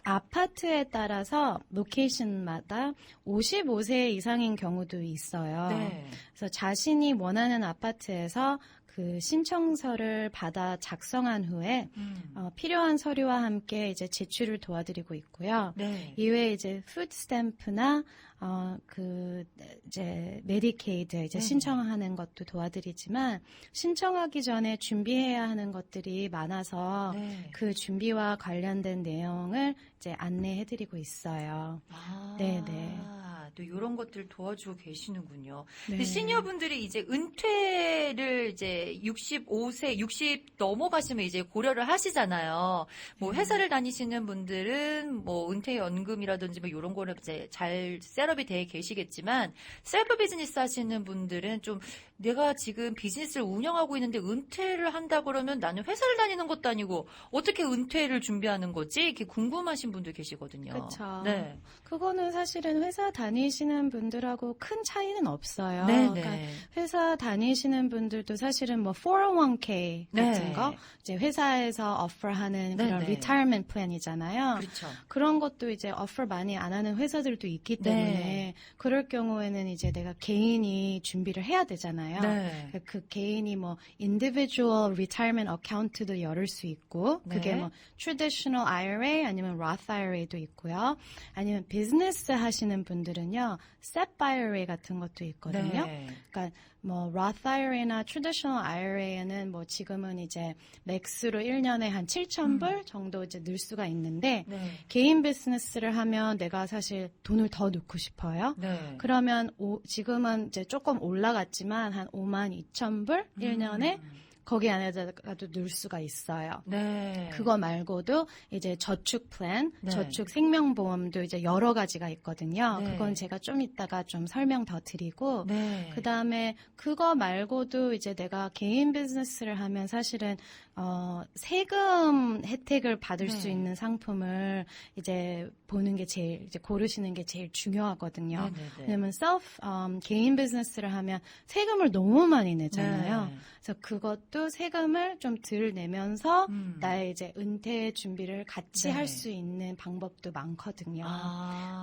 아파트에 따라서 로케이션마다 55세 이상인 경우도 있어요. 네. 그래서 자신이 원하는 아파트에서 그 신청서를 받아 작성한 후에 필요한 서류와 함께 이제 제출을 도와드리고 있고요. 네. 이외에 이제 푸드 스탬프나 이제 메디케이드 이제 신청하는 것도 도와드리지만 신청하기 전에 준비해야 하는 것들이 많아서 네. 그 준비와 관련된 내용을 이제 안내해드리고 있어요. 네네. 또 이런 것들 도와주고 계시는군요. 네. 근데 시니어분들이 이제 은퇴를 이제 65세, 60 넘어가시면 이제 고려를 하시잖아요. 뭐 회사를 다니시는 분들은 뭐 은퇴연금이라든지 뭐 이런 거를 이제 잘 셋업이 돼 계시겠지만 셀프 비즈니스 하시는 분들은 좀 내가 지금 비즈니스를 운영하고 있는데 은퇴를 한다 그러면 나는 회사를 다니는 것도 아니고 어떻게 은퇴를 준비하는 거지? 이렇게 궁금하신 분들 계시거든요. 그렇죠. 네. 그거는 사실은 회사 다니시는 분들하고 큰 차이는 없어요. 네, 그러니까 네. 회사 다니시는 분들도 사실은 뭐 401k 같은 네. 거 이제 회사에서 어퍼하는 네, 그런 네. 리타이어먼트 플랜이잖아요. 그렇죠. 그런 것도 이제 어퍼 많이 안 하는 회사들도 있기 때문에 네. 그럴 경우에는 이제 내가 개인이 준비를 해야 되잖아요. 네. 그 개인이 뭐 individual retirement account도 열을 수 있고 그게 네. 뭐 traditional IRA 아니면 Roth IRA도 있고요. 아니면 비즈니스 하시는 분들은요. SEP IRA 같은 것도 있거든요. 네. 그러니까 뭐 Roth IRA나 traditional IRA에는 뭐 지금은 이제 맥스로 1년에 한 7,000불 정도 이제 넣을 수가 있는데 네. 개인 비즈니스를 하면 내가 사실 돈을 더 넣고 싶어요. 네. 그러면 지금은 이제 조금 올라갔지만 한 52,000불 1년에 거기 안에다가도 넣을 수가 있어요. 네. 그거 말고도 이제 저축 플랜, 네. 저축 생명보험도 이제 여러 가지가 있거든요. 네. 그건 제가 좀 이따가 좀 설명 더 드리고 네. 그 다음에 그거 말고도 이제 내가 개인 비즈니스를 하면 사실은 세금 혜택을 받을 네. 수 있는 상품을 이제 보는 게 제일 이제 고르시는 게 제일 중요하거든요. 네, 네, 네. 왜냐면 개인 비즈니스를 하면 세금을 너무 많이 내잖아요. 네. 그래서 그것도 세금을 좀 덜 내면서 음. 나의 이제 은퇴 준비를 같이 네. 할 수 있는 방법도 많거든요.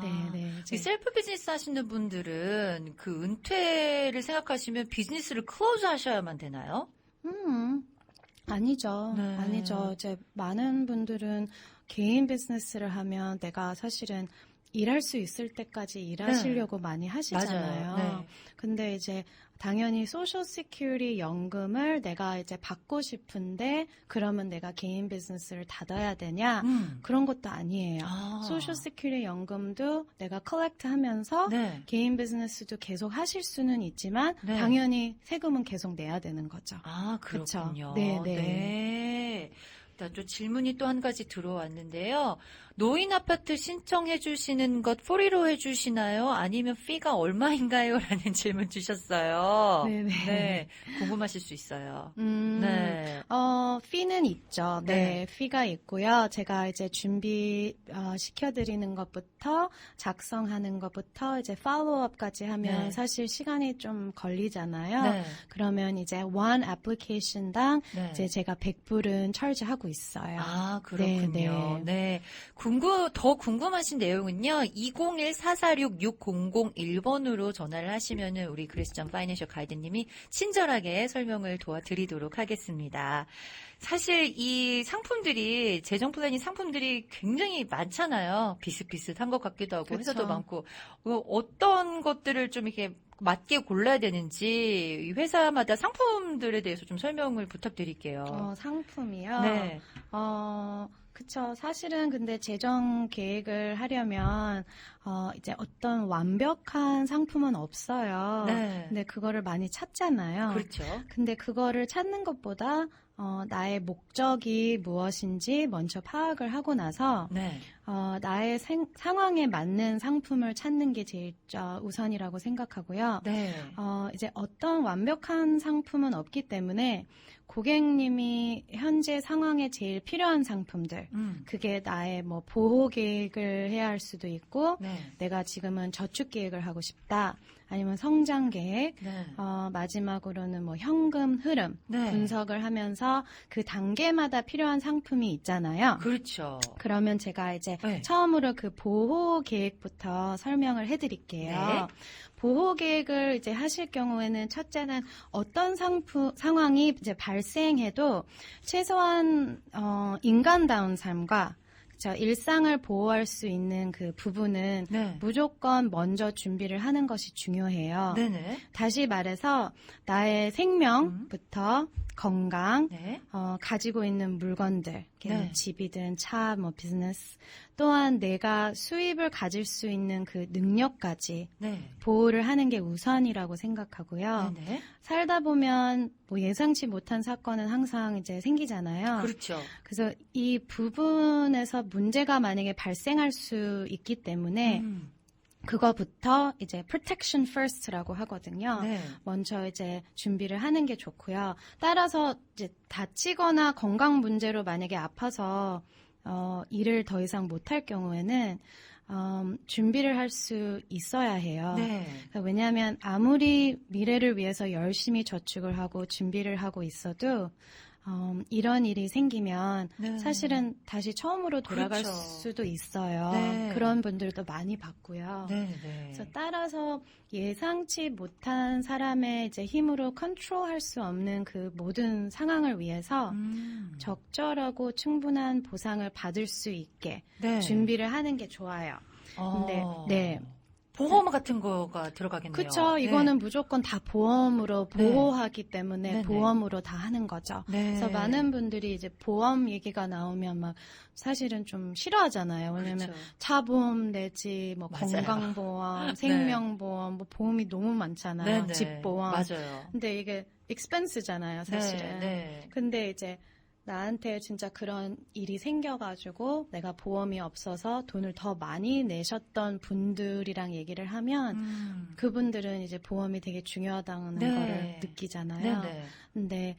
네네. 이 셀프 비즈니스 하시는 분들은 그 은퇴를 생각하시면 비즈니스를 클로즈 하셔야만 되나요? 아니죠. 네. 아니죠. 이제 많은 분들은 개인 비즈니스를 하면 내가 사실은 일할 수 있을 때까지 일하시려고 많이 하시잖아요. 맞아요. 네. 근데 이제 당연히 소셜 시큐리티 연금을 내가 이제 받고 싶은데 그러면 내가 개인 비즈니스를 닫아야 되냐? 그런 것도 아니에요. 소셜 시큐리티 연금도 내가 컬렉트 하면서 네. 개인 비즈니스도 계속 하실 수는 있지만 네. 당연히 세금은 계속 내야 되는 거죠. 그렇군요. 그쵸? 네. 네. 또 질문이 또 한 가지 들어왔는데요. 노인 아파트 신청해 주시는 것 포리로 해주시나요? 아니면 피가 얼마인가요? 라는 질문 주셨어요. 네네. 네. 궁금하실 수 있어요. 네. 피는 있죠. 네, 피가 있고요. 제가 이제 시켜드리는 것부터 작성하는 것부터 이제 팔로우업까지 하면 네. 사실 시간이 좀 걸리잖아요. 네. 그러면 이제 one application당 네. 이제 제가 100불은 charge하고 있어요. 그렇군요. 네. 더 궁금하신 내용은요. 201-446-6001번으로 전화를 하시면은 우리 크리스천 파이낸셜 가이드님이 친절하게 설명을 도와드리도록 하겠습니다. 사실 이 상품들이 재정 플래닝 상품들이 굉장히 많잖아요. 비슷비슷한 것 같기도 하고 그쵸. 회사도 많고 어떤 것들을 좀 이렇게 맞게 골라야 되는지 회사마다 상품들에 대해서 좀 설명을 부탁드릴게요. 상품이요? 네. 그쵸. 사실은 근데 재정 계획을 하려면, 이제 어떤 완벽한 상품은 없어요. 네. 근데 그거를 많이 찾잖아요. 그렇죠. 근데 그거를 찾는 것보다, 나의 목적이 무엇인지 먼저 파악을 하고 나서, 네. 나의 상황에 맞는 상품을 찾는 게 제일 우선이라고 생각하고요. 네. 이제 어떤 완벽한 상품은 없기 때문에 고객님이 현재 상황에 제일 필요한 상품들, 그게 나의 뭐 보호 계획을 해야 할 수도 있고, 네. 내가 지금은 저축 계획을 하고 싶다, 아니면 성장 계획, 네. 마지막으로는 뭐 현금 흐름 네. 분석을 하면서 그 단계마다 필요한 상품이 있잖아요. 그렇죠. 그러면 제가 이제 네. 처음으로 그 보호 계획부터 설명을 해드릴게요. 네. 보호 계획을 이제 하실 경우에는 첫째는 어떤 상황이 이제 발생해도 최소한 인간다운 삶과 일상을 보호할 수 있는 그 부분은 네. 무조건 먼저 준비를 하는 것이 중요해요. 네네. 다시 말해서 나의 생명부터 건강, 네. 가지고 있는 물건들, 네. 집이든 차, 뭐 비즈니스, 또한 내가 수입을 가질 수 있는 그 능력까지 네. 보호를 하는 게 우선이라고 생각하고요. 네네. 살다 보면 뭐 예상치 못한 사건은 항상 이제 생기잖아요. 그렇죠. 그래서 이 부분에서 문제가 만약에 발생할 수 있기 때문에 그거부터 이제 protection first라고 하거든요. 네. 먼저 이제 준비를 하는 게 좋고요. 따라서 이제 다치거나 건강 문제로 만약에 아파서 일을 더 이상 못할 경우에는 준비를 할 수 있어야 해요. 네. 그러니까 왜냐하면 아무리 미래를 위해서 열심히 저축을 하고 준비를 하고 있어도 이런 일이 생기면 네. 사실은 다시 처음으로 돌아갈 그렇죠. 수도 있어요. 네. 그런 분들도 많이 봤고요. 네. 그래서 따라서 예상치 못한 사람의 이제 힘으로 컨트롤할 수 없는 그 모든 상황을 위해서 적절하고 충분한 보상을 받을 수 있게 네. 준비를 하는 게 좋아요. 근데 네. 보험 같은 거가 들어가겠네요. 그쵸. 네. 이거는 무조건 다 보험으로 보호하기 때문에 네네. 보험으로 다 하는 거죠. 네. 그래서 많은 분들이 이제 보험 얘기가 나오면 막 사실은 좀 싫어하잖아요. 왜냐면 그렇죠. 차 보험 내지 뭐 맞아요. 건강보험, 생명보험, 뭐 보험이 너무 많잖아요. 네네. 집 보험. 맞아요. 근데 이게 expense잖아요, 사실은. 네. 근데 이제 나한테 진짜 그런 일이 생겨가지고 내가 보험이 없어서 돈을 더 많이 내셨던 분들이랑 얘기를 하면 그분들은 이제 보험이 되게 중요하다는 네. 거를 느끼잖아요. 네네. 근데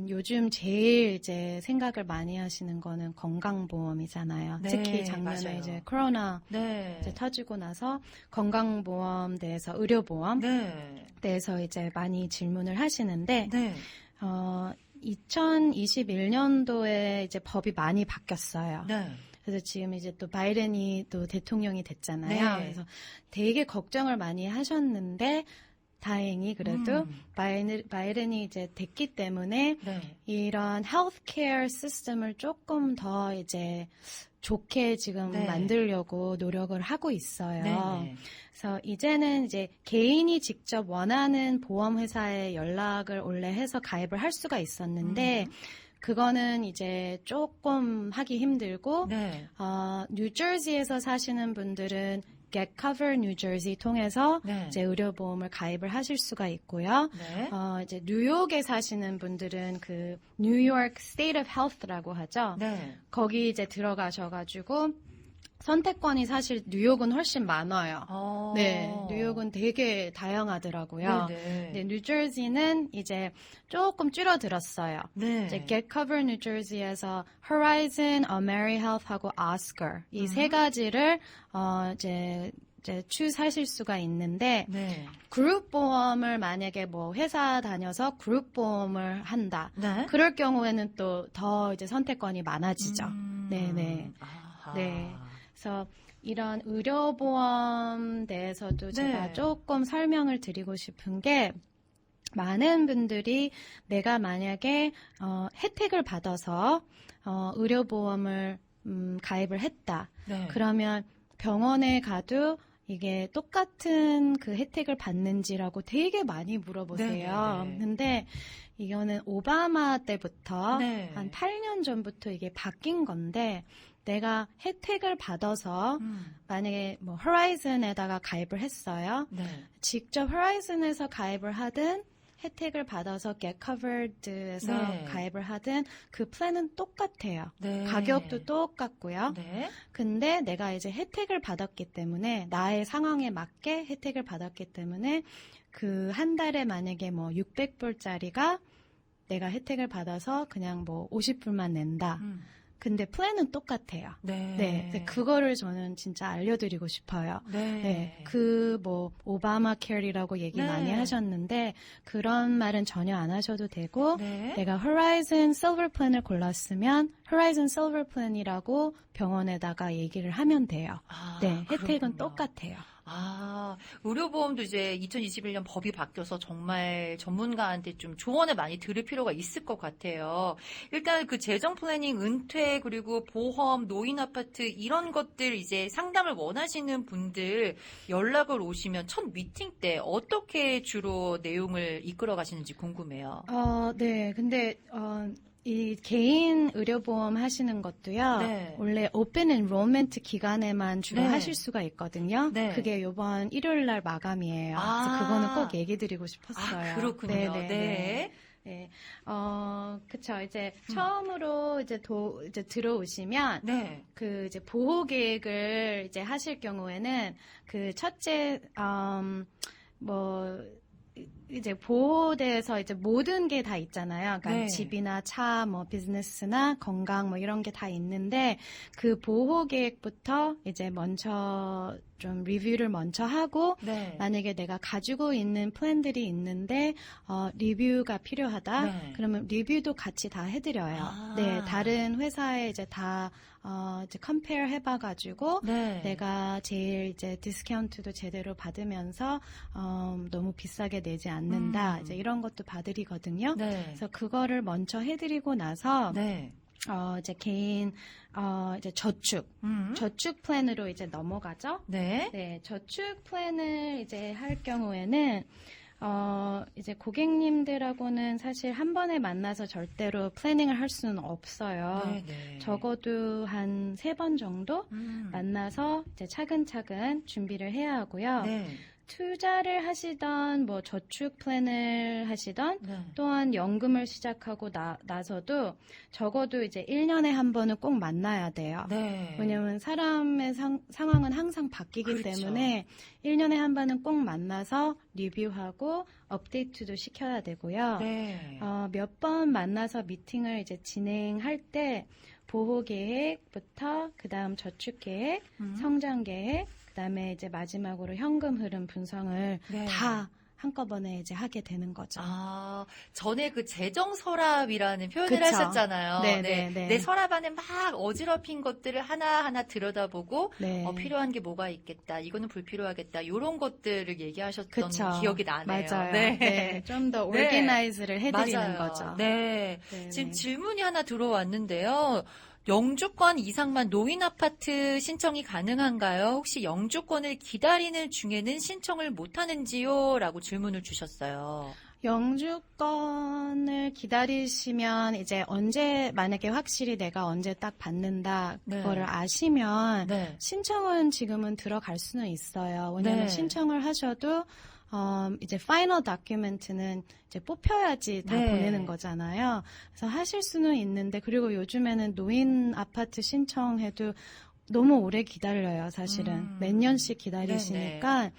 요즘 제일 이제 생각을 많이 하시는 거는 건강보험이잖아요. 네, 특히 작년에 맞아요. 이제 코로나 네. 이제 터지고 나서 건강보험 대해서 의료보험 네. 대해서 이제 많이 질문을 하시는데 네. 2021년도에 이제 법이 많이 바뀌었어요. 네. 그래서 지금 이제 또 바이든이 또 대통령이 됐잖아요. 네. 그래서 되게 걱정을 많이 하셨는데 다행히 그래도 바이든이 이제 됐기 때문에 네. 이런 헬스케어 시스템을 조금 더 이제 좋게 지금 네. 만들려고 노력을 하고 있어요. 네. 그래서 이제는 이제 개인이 직접 원하는 보험회사에 연락을 원래 해서 가입을 할 수가 있었는데 그거는 이제 조금 하기 힘들고 네. 뉴저지에서 사시는 분들은 Get Cover New Jersey 통해서 네. 이제 의료보험을 가입을 하실 수가 있고요. 네. 이제 뉴욕에 사시는 분들은 그 뉴욕 State of Health라고 하죠. 네. 거기 이제 들어가셔가지고 선택권이 사실 뉴욕은 훨씬 많아요. 네, 뉴욕은 되게 다양하더라고요. 네. 네, 뉴저지는 이제 조금 줄어들었어요. 네. 이제 Get Cover New Jersey에서 Horizon, AmeriHealth하고 Oscar 이 세 가지를 이제 추사하실 수가 있는데 네. 그룹 보험을 만약에 뭐 회사 다녀서 그룹 보험을 한다. 네. 그럴 경우에는 또 더 이제 선택권이 많아지죠. 네네. 아하. 네. 그래서 이런 의료보험 대해서도 제가 네. 조금 설명을 드리고 싶은 게 많은 분들이 내가 만약에 혜택을 받아서 의료보험을 가입을 했다. 네. 그러면 병원에 가도 이게 똑같은 그 혜택을 받는지라고 되게 많이 물어보세요. 네. 근데 이거는 오바마 때부터 네. 한 8년 전부터 이게 바뀐 건데 내가 혜택을 받아서 만약에 뭐 호라이즌에다가 가입을 했어요. 네. 직접 호라이즌에서 가입을 하든 혜택을 받아서 Get Covered에서 네. 가입을 하든 그 플랜은 똑같아요. 네. 가격도 똑같고요. 네. 근데 내가 이제 혜택을 받았기 때문에 나의 상황에 맞게 혜택을 받았기 때문에 그 한 달에 만약에 뭐 600불짜리가 내가 혜택을 받아서 그냥 뭐 50불만 낸다. 근데 플랜은 똑같아요. 네. 네. 그거를 저는 진짜 알려드리고 싶어요. 네. 네. 그 뭐 오바마 케어이라고 얘기 네. 많이 하셨는데 그런 말은 전혀 안 하셔도 되고 네. 내가 호라이즌 실버 플랜을 골랐으면 호라이즌 실버 플랜이라고 병원에다가 얘기를 하면 돼요. 네. 혜택은 그렇군요. 똑같아요. 의료보험도 이제 2021년 법이 바뀌어서 정말 전문가한테 좀 조언을 많이 들을 필요가 있을 것 같아요. 일단 그 재정 플래닝, 은퇴, 그리고 보험, 노인 아파트 이런 것들 이제 상담을 원하시는 분들 연락을 오시면 첫 미팅 때 어떻게 주로 내용을 이끌어 가시는지 궁금해요. 네. 근데 이 개인 의료보험 하시는 것도요. 네. 원래 오픈 엔롤먼트 기간에만 주로 네. 하실 수가 있거든요. 네. 그게 이번 일요일 날 마감이에요. 그래서 그거는 꼭 얘기 드리고 싶었어요. 그렇군요. 네네네. 네. 네. 그쵸. 이제 처음으로 이제 이제 들어오시면 네. 그 이제 보호 계획을 이제 하실 경우에는 그 첫째 이제 보호대에서 이제 모든 게 다 있잖아요. 그러니까 네. 집이나 차, 뭐 비즈니스나 건강 뭐 이런 게 다 있는데 그 보호 계획부터 이제 먼저 좀 리뷰를 먼저 하고 네. 만약에 내가 가지고 있는 플랜들이 있는데 리뷰가 필요하다. 네. 그러면 리뷰도 같이 다 해드려요. 네, 다른 회사에 이제 다 이제 컴페어 해봐가지고 네. 내가 제일 이제 디스카운트도 제대로 받으면서 너무 비싸게 내지 않는다. 이제 이런 것도 봐드리거든요. 네. 그래서 그거를 먼저 해드리고 나서 네. 이제 개인 이제 저축 플랜으로 이제 넘어가죠. 네. 네, 저축 플랜을 이제 할 경우에는 이제 고객님들하고는 사실 한 번에 만나서 절대로 플래닝을 할 수는 없어요. 네, 네. 적어도 한 3번 정도 만나서 이제 차근차근 준비를 해야 하고요. 네. 투자를 하시던 뭐 저축 플랜을 하시던 네. 또한 연금을 시작하고 나서도 적어도 이제 1년에 한 번은 꼭 만나야 돼요. 네. 왜냐면 사람의 상황은 항상 바뀌기 그렇죠. 때문에 1년에 한 번은 꼭 만나서 리뷰하고 업데이트도 시켜야 되고요. 네. 몇 번 만나서 미팅을 이제 진행할 때 보호 계획부터 그다음 저축 계획, 성장 계획, 그다음에 이제 마지막으로 현금 흐름 분석을 네. 다 한꺼번에 이제 하게 되는 거죠. 전에 그 재정 서랍이라는 표현을 그쵸. 하셨잖아요. 네, 네. 네, 네. 내 서랍 안에 막 어지럽힌 것들을 하나하나 들여다보고 네. 필요한 게 뭐가 있겠다. 이거는 불필요하겠다. 이런 것들을 얘기하셨던 그쵸. 기억이 나네요. 맞아요. 네. 네. 좀 더 네. 오르게나이즈를 해드리는 맞아요. 거죠. 네. 네, 지금 네. 질문이 하나 들어왔는데요. 영주권 이상만 노인 아파트 신청이 가능한가요? 혹시 영주권을 기다리는 중에는 신청을 못 하는지요? 라고 질문을 주셨어요. 영주권을 기다리시면 이제 언제 만약에 확실히 내가 언제 딱 받는다 그거를 아시면 네. 신청은 지금은 들어갈 수는 있어요. 왜냐하면 네. 신청을 하셔도 이제 파이널 다큐멘트는 이제 뽑혀야지 다 네. 보내는 거잖아요. 그래서 하실 수는 있는데 그리고 요즘에는 노인 아파트 신청해도 너무 오래 기다려요, 사실은. 몇 년씩 기다리시니까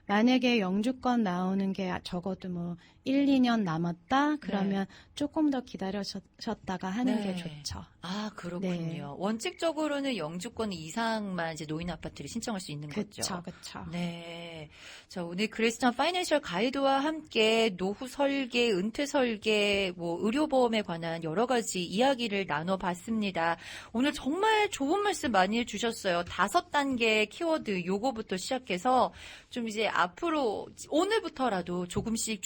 만약에 영주권 나오는 게 적어도 뭐 1, 2년 남았다? 그러면 조금 더 기다리셨다가 하는 게 좋죠. 아, 그렇군요. 네. 원칙적으로는 영주권 이상만 이제 노인 아파트를 신청할 수 있는 거죠. 그렇죠. 네. 자, 오늘 그레이스타운 파이낸셜 가이드와 함께 노후 설계, 은퇴 설계, 뭐 의료보험에 관한 여러 가지 이야기를 나눠봤습니다. 오늘 정말 좋은 말씀 많이 해주셨어요. 5단계 키워드 요거부터 시작해서 좀 이제 앞으로 오늘부터라도 조금씩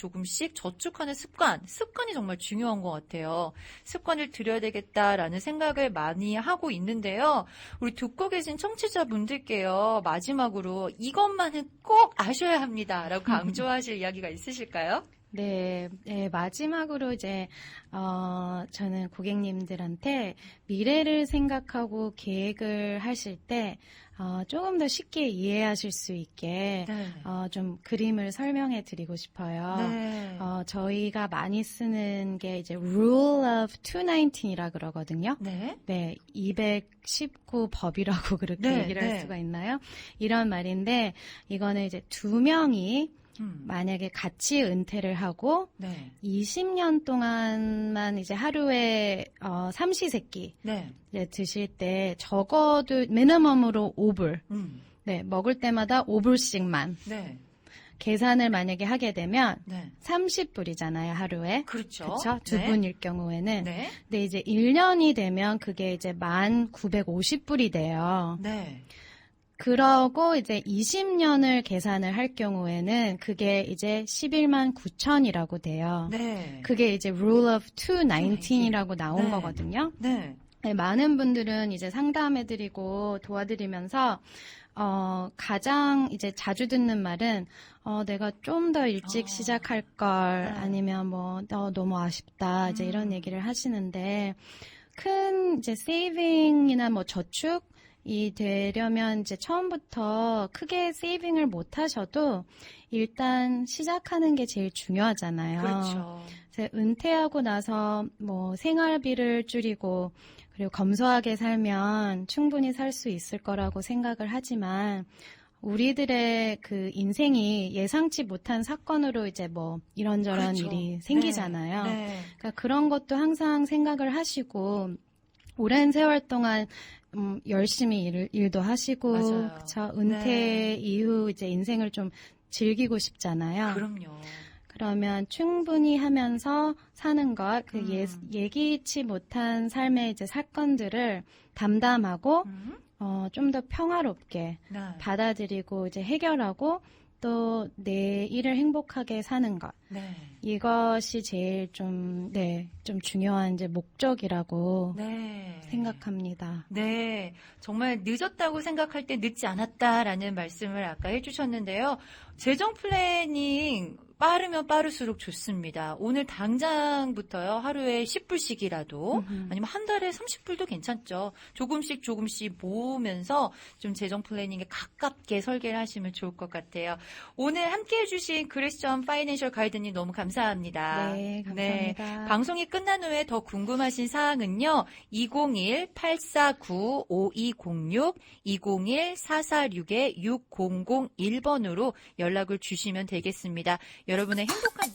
저축하는 습관이 정말 중요한 것 같아요. 습관을 들여야 되겠다라는 생각을 많이 하고 있는데요. 우리 듣고 계신 청취자분들께요. 마지막으로 이것만은 꼭 아셔야 합니다라고 강조하실 이야기가 있으실까요? 네, 마지막으로 이제, 저는 고객님들한테 미래를 생각하고 계획을 하실 때, 조금 더 쉽게 이해하실 수 있게, 좀 그림을 설명해 드리고 싶어요. 저희가 많이 쓰는 게 이제 Rule of 219이라 그러거든요. 네, 219 법이라고 그렇게 얘기를 할 수가 있나요? 이런 말인데, 이거는 이제 2명이 만약에 같이 은퇴를 하고 20년 동안만 이제 하루에 삼시세끼 이제 드실 때 적어도 미니멈으로 5불 먹을 때마다 5불씩만 계산을 만약에 하게 되면 30불이잖아요, 하루에. 그렇죠. 두 분일 경우에는. 근데 이제 1년이 되면 그게 이제 1,950불이 돼요. 그러고 이제 20년을 계산을 할 경우에는 그게 이제 11만 9천이라고 돼요. 그게 이제 Rule of 219이라고 나온 거거든요. 많은 분들은 이제 상담해드리고 도와드리면서 가장 이제 자주 듣는 말은 내가 좀 더 일찍 시작할 걸 아니면 뭐 너무 아쉽다 이제 이런 얘기를 하시는데 큰 이제 세이빙이나 뭐 저축 이 되려면 이제 처음부터 크게 세이빙을 못 하셔도 일단 시작하는 게 제일 중요하잖아요. 그래서 은퇴하고 나서 뭐 생활비를 줄이고 그리고 검소하게 살면 충분히 살 수 있을 거라고 생각을 하지만 우리들의 그 인생이 예상치 못한 사건으로 이제 뭐 이런저런 일이 생기잖아요. 그러니까 그런 것도 항상 생각을 하시고 오랜 세월 동안 열심히 일도 하시고, 그쵸. 은퇴 이후 이제 인생을 좀 즐기고 싶잖아요. 그럼요. 그러면 충분히 하면서 사는 것, 예기치 못한 삶의 이제 사건들을 담담하고, 좀 더 평화롭게 받아들이고 이제 해결하고, 또 내 일을 행복하게 사는 것. 이것이 제일 좀 중요한 이제 목적이라고 생각합니다. 네. 정말 늦었다고 생각할 때 늦지 않았다라는 말씀을 아까 해주셨는데요. 재정 플래닝 빠르면 빠를수록 좋습니다. 오늘 당장부터요. 하루에 10불씩이라도 아니면 한 달에 30불도 괜찮죠. 조금씩 모으면서 좀 재정 플래닝에 가깝게 설계를 하시면 좋을 것 같아요. 오늘 함께해 주신 그레이스타운 파이낸셜 가이드님 너무 감사합니다. 네, 감사합니다. 방송이 끝난 후에 더 궁금하신 사항은요. 201-849-5206, 201-446-6001번으로 연락을 주시면 되겠습니다. 여러분의 행복한